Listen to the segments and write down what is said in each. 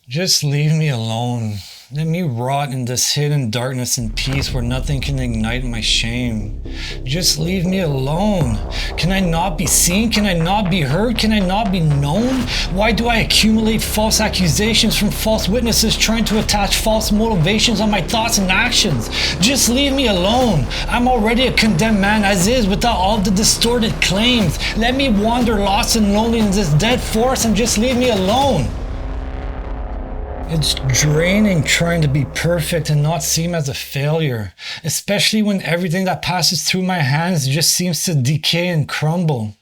Just leave me alone. Let me rot in this hidden darkness and peace where nothing can ignite my shame. Just leave me alone. Can I not be seen? Can I not be heard? Can I not be known? Why do I accumulate false accusations from false witnesses trying to attach false motivations on my thoughts and actions? Just leave me alone. I'm already a condemned man as is without all the distorted claims. Let me wander lost and lonely in this dead forest and just leave me alone. It's draining trying to be perfect and not seem as a failure, especially when everything that passes through my hands just seems to decay and crumble.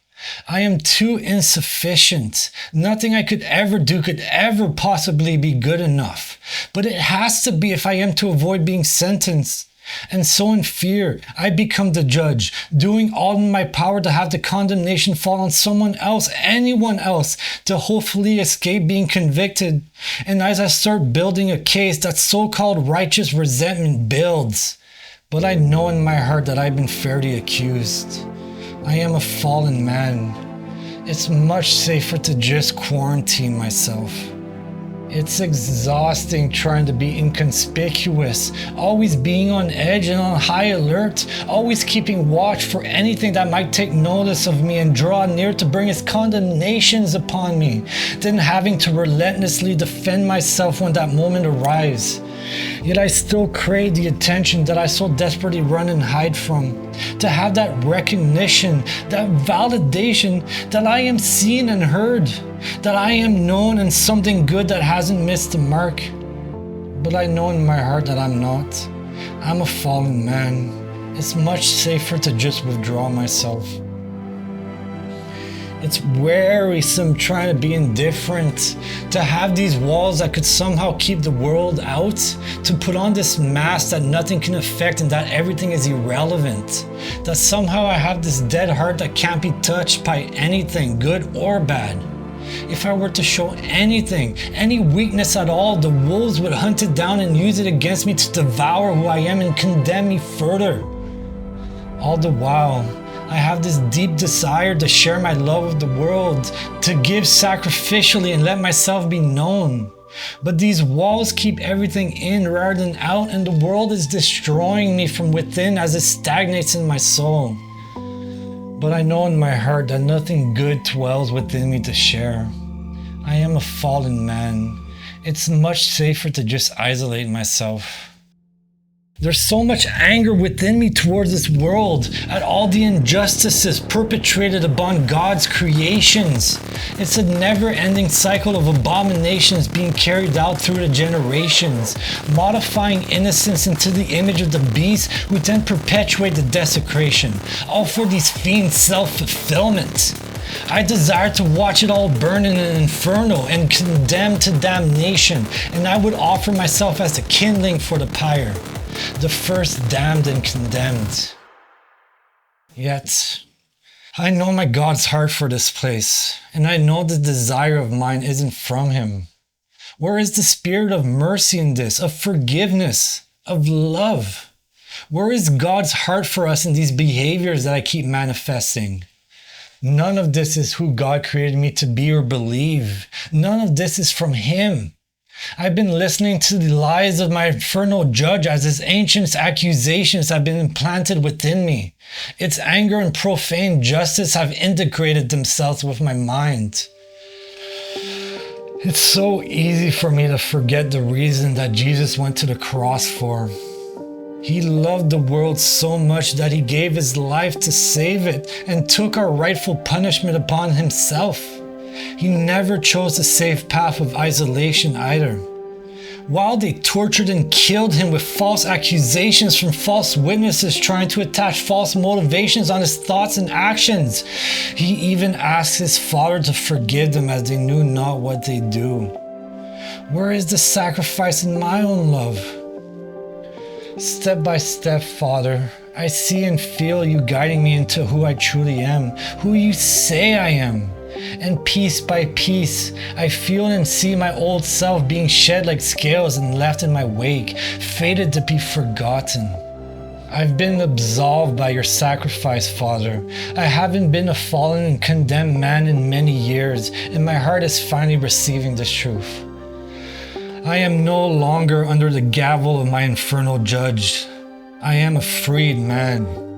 I am too insufficient. Nothing I could ever do could ever possibly be good enough. But it has to be if I am to avoid being sentenced. And so in fear, I become the judge, doing all in my power to have the condemnation fall on someone else, anyone else, to hopefully escape being convicted. And as I start building a case, that so-called righteous resentment builds. But I know in my heart that I've been fairly accused. I am a fallen man. It's much safer to just quarantine myself. It's exhausting trying to be inconspicuous, always being on edge and on high alert, always keeping watch for anything that might take notice of me and draw near to bring its condemnations upon me, then having to relentlessly defend myself when that moment arrives. Yet I still crave the attention that I so desperately run and hide from. To have that recognition, that validation that I am seen and heard, that I am known and something good that hasn't missed the mark. But I know in my heart that I'm not. I'm a fallen man. It's much safer to just withdraw myself. It's wearisome trying to be indifferent, to have these walls that could somehow keep the world out, to put on this mask that nothing can affect and that everything is irrelevant, that somehow I have this dead heart that can't be touched by anything, good or bad. If I were to show anything, any weakness at all, the wolves would hunt it down and use it against me to devour who I am and condemn me further. All the while, I have this deep desire to share my love with the world, to give sacrificially and let myself be known. But these walls keep everything in rather than out, and the world is destroying me from within as it stagnates in my soul. But I know in my heart that nothing good dwells within me to share. I am a fallen man. It's much safer to just isolate myself. There's so much anger within me towards this world, at all the injustices perpetrated upon God's creations. It's a never-ending cycle of abominations being carried out through the generations, modifying innocence into the image of the beast who then perpetuate the desecration, all for these fiends' self-fulfillment. I desire to watch it all burn in an inferno and condemn to damnation, and I would offer myself as the kindling for the pyre, the first damned and condemned. Yet, I know my God's heart for this place, and I know the desire of mine isn't from Him. Where is the spirit of mercy in this, of forgiveness, of love? Where is God's heart for us in these behaviors that I keep manifesting? None of this is who God created me to be or believe. None of this is from Him. I've been listening to the lies of my infernal judge as his ancient accusations have been implanted within me. Its anger and profane justice have integrated themselves with my mind. It's so easy for me to forget the reason that Jesus went to the cross for. He loved the world so much that He gave His life to save it and took our rightful punishment upon Himself. He never chose the safe path of isolation either. While they tortured and killed Him with false accusations from false witnesses trying to attach false motivations on His thoughts and actions, He even asked His Father to forgive them as they knew not what they do. Where is the sacrifice in my own love? Step by step, Father, I see and feel You guiding me into who I truly am, who You say I am. And piece by piece, I feel and see my old self being shed like scales and left in my wake, fated to be forgotten. I've been absolved by Your sacrifice, Father. I haven't been a fallen and condemned man in many years, and my heart is finally receiving this truth. I am no longer under the gavel of my infernal judge. I am a freed man.